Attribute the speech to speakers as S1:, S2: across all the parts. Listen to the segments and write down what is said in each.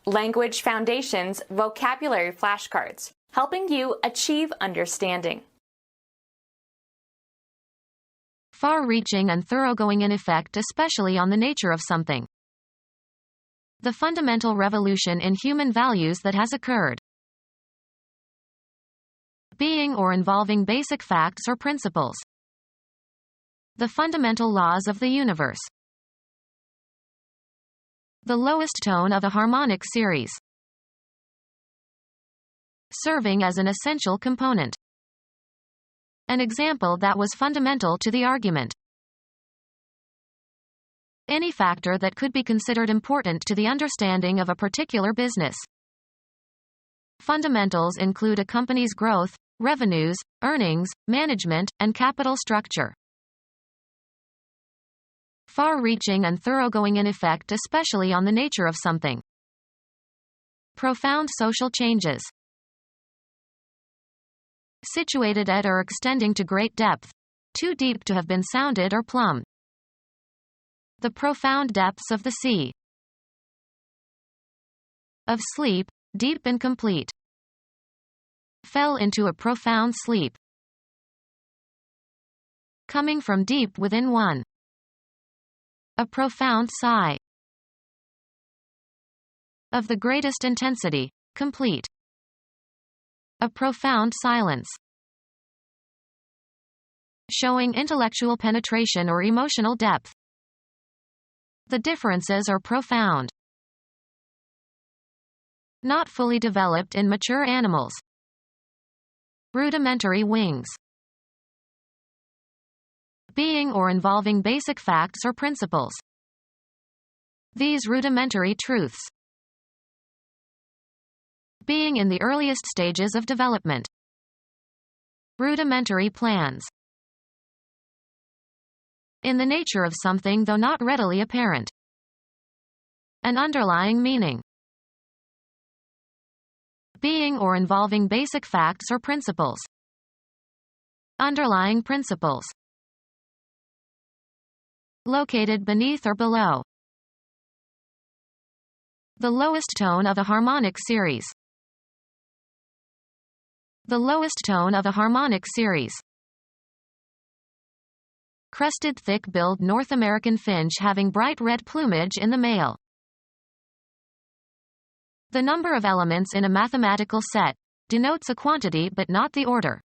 S1: Language Foundations Vocabulary Flashcards, helping you achieve understanding.
S2: Far-reaching and thoroughgoing in effect, especially on the nature of something. The fundamental revolution in human values that has occurred. Being or involving basic facts or principles. The fundamental laws of the universe. The lowest tone of a harmonic series. Serving as an essential component. An example that was fundamental to the argument. Any factor that could be considered important to the understanding of a particular business. Fundamentals include a company's growth, revenues, earnings, management, and capital structure. Far-reaching and thoroughgoing in effect, especially on the nature of something. Profound social changes. Situated at or extending to great depth. Too deep to have been sounded or plumbed. The profound depths of the sea. Of sleep, deep and complete. Fell into a profound sleep. Coming from deep within one. A profound sigh. Of the greatest intensity, complete. A profound silence. Showing intellectual penetration or emotional depth. The differences are profound. Not fully developed in mature animals. Rudimentary wings. Being or involving basic facts or principles. These rudimentary truths. Being in the earliest stages of development. Rudimentary plans. In the nature of something though not readily apparent. An underlying meaning. Being or involving basic facts or principles. Underlying principles. Located beneath or below. The lowest tone of a harmonic series. The lowest tone of a harmonic series. Crested thick-billed North American finch having bright red plumage in the male. The number of elements in a mathematical set denotes a quantity but not the order.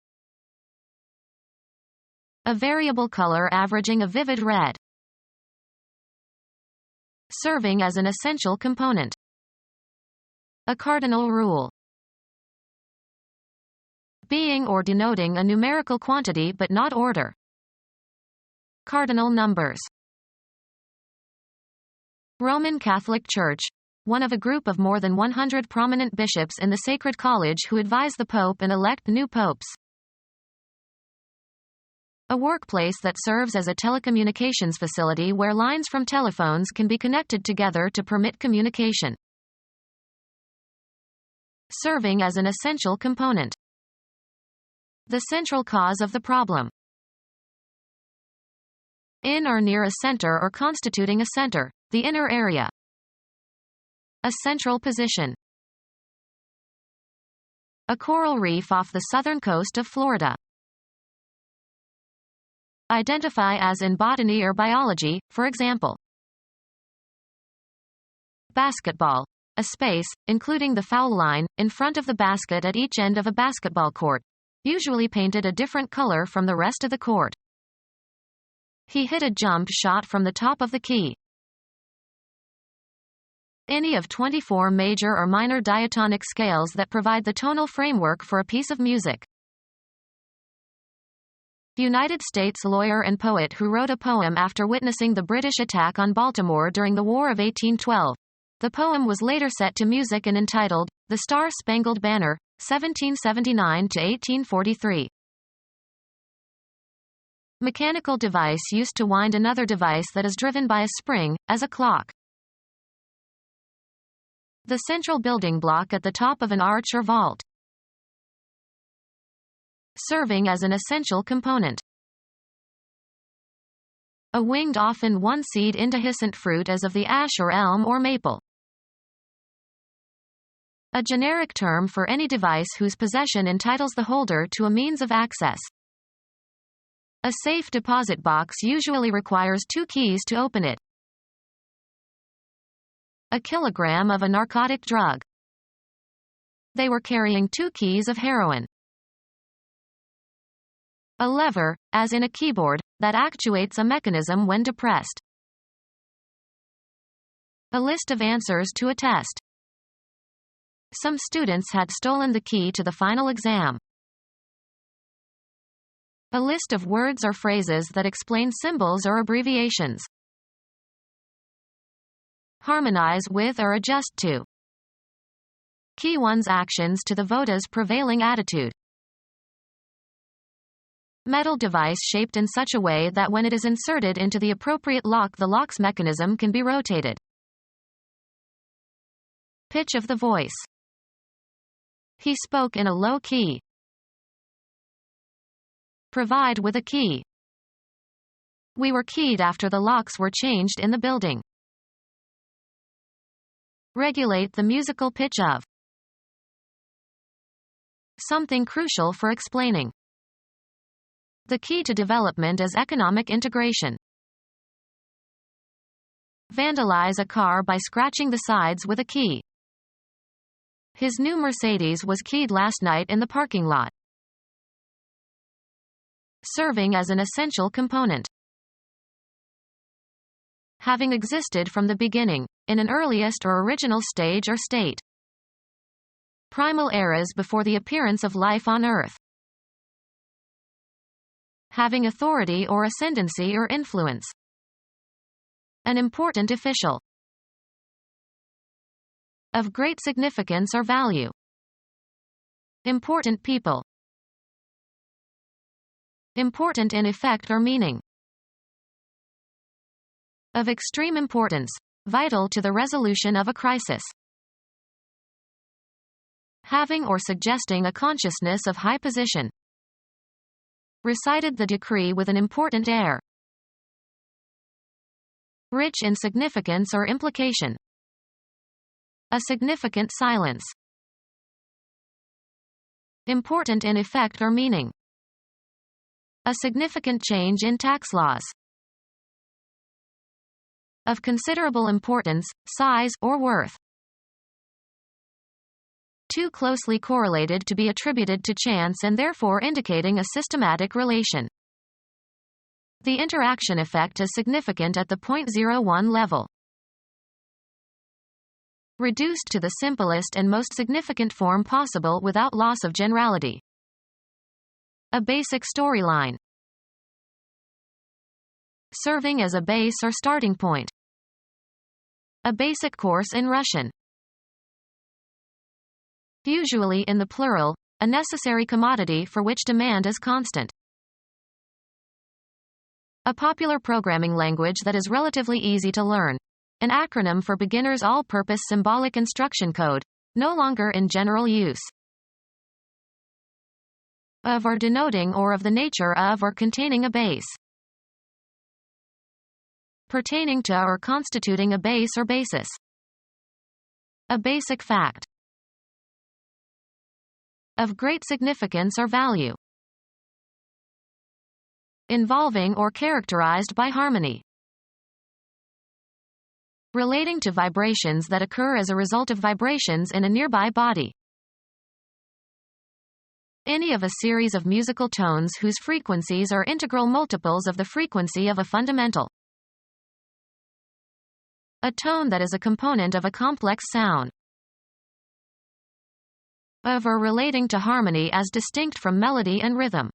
S2: A variable color averaging a vivid red. Serving as an essential component. A cardinal rule. Being or denoting a numerical quantity but not order. Cardinal numbers. Roman Catholic Church, one of a group of more than 100 prominent bishops in the Sacred College who advise the Pope and elect new popes. A workplace that serves as a telecommunications facility where lines from telephones can be connected together to permit communication. Serving as an essential component. The central cause of the problem. In or near a center or constituting a center, the inner area. A central position. A coral reef off the southern coast of Florida. Identify as in botany or biology, for example. Basketball. A space, including the foul line, in front of the basket at each end of a basketball court, usually painted a different color from the rest of the court. He hit a jump shot from the top of the key. Any of 24 major or minor diatonic scales that provide the tonal framework for a piece of music. United States lawyer and poet who wrote a poem after witnessing the British attack on Baltimore during the War of 1812. The poem was later set to music and entitled, The Star-Spangled Banner, 1779–1843. Mechanical device used to wind another device that is driven by a spring, as a clock. The central building block at the top of an arch or vault. Serving as an essential component. A winged, often one-seed indehiscent fruit as of the ash or elm or maple. A generic term for any device whose possession entitles the holder to a means of access. A safe deposit box usually requires 2 keys to open it. A kilogram of a narcotic drug. They were carrying 2 keys of heroin. A lever, as in a keyboard, that actuates a mechanism when depressed. A list of answers to a test. Some students had stolen the key to the final exam. A list of words or phrases that explain symbols or abbreviations. Harmonize with or adjust to. Key one's actions to the voter's prevailing attitude. Metal device shaped in such a way that when it is inserted into the appropriate lock, the lock's mechanism can be rotated. Pitch of the voice. He spoke in a low key. Provide with a key. We were keyed after the locks were changed in the building. Regulate the musical pitch of. Something crucial for explaining. The key to development is economic integration. Vandalize a car by scratching the sides with a key. His new Mercedes was keyed last night in the parking lot. Serving as an essential component. Having existed from the beginning, in an earliest or original stage or state. Primal eras before the appearance of life on Earth. Having authority or ascendancy or influence. An important official. Of great significance or value. Important people. Important in effect or meaning. Of extreme importance, vital to the resolution of a crisis. Having or suggesting a consciousness of high position. Recited the decree with an important air. Rich in significance or implication. A significant silence. Important in effect or meaning. A significant change in tax laws. Of considerable importance, size, or worth. Too closely correlated to be attributed to chance and therefore indicating a systematic relation. The interaction effect is significant at the 0.01 level. Reduced to the simplest and most significant form possible without loss of generality. A basic storyline. Serving as a base or starting point. A basic course in Russian. Usually in the plural, a necessary commodity for which demand is constant. A popular programming language that is relatively easy to learn. An acronym for beginners all-purpose symbolic instruction code, no longer in general use. Of or denoting or of the nature of or containing a base. Pertaining to or constituting a base or basis. A basic fact. Of great significance or value. Involving or characterized by harmony. Relating to vibrations that occur as a result of vibrations in a nearby body. Any of a series of musical tones whose frequencies are integral multiples of the frequency of a fundamental. A tone that is a component of a complex sound. Of or relating to harmony as distinct from melody and rhythm.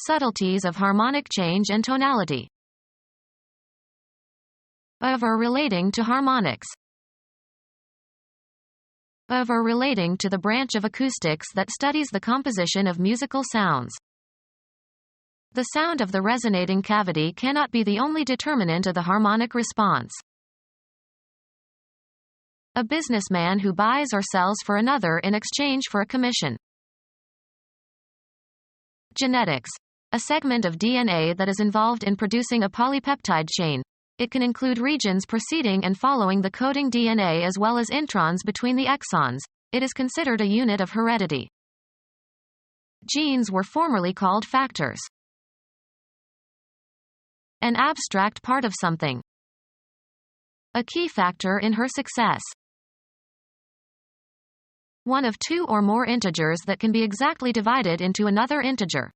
S2: Subtleties of harmonic change and tonality. Of or relating to harmonics. Of or relating to the branch of acoustics that studies the composition of musical sounds. The sound of the resonating cavity cannot be the only determinant of the harmonic response. A businessman who buys or sells for another in exchange for a commission. Genetics. A segment of DNA that is involved in producing a polypeptide chain, It can include regions preceding and following the coding DNA as well as introns between the exons. It is considered a unit of heredity. Genes were formerly called factors. An abstract part of something. A key factor in her success. One of two or more integers that can be exactly divided into another integer.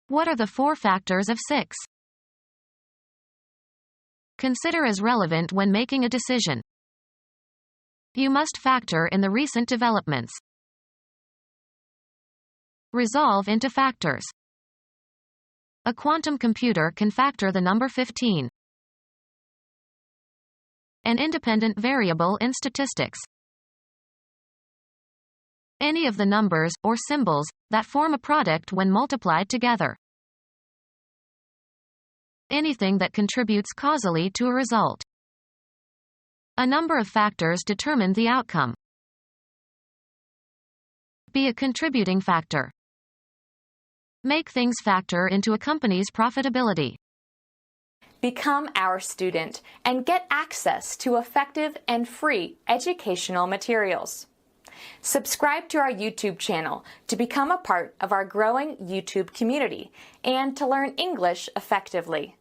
S2: What are the four factors of 6? Consider as relevant when making a decision. You must factor in the recent developments. Resolve into factors. A quantum computer can factor the number 15. An independent variable in statistics. Any of the numbers, or symbols, that form a product when multiplied together. Anything that contributes causally to a result. A number of factors determine the outcome. Be a contributing factor. Make things factor into a company's profitability.
S1: Become our student and get access to effective and free educational materials. Subscribe to our YouTube channel to become a part of our growing YouTube community and to learn English effectively.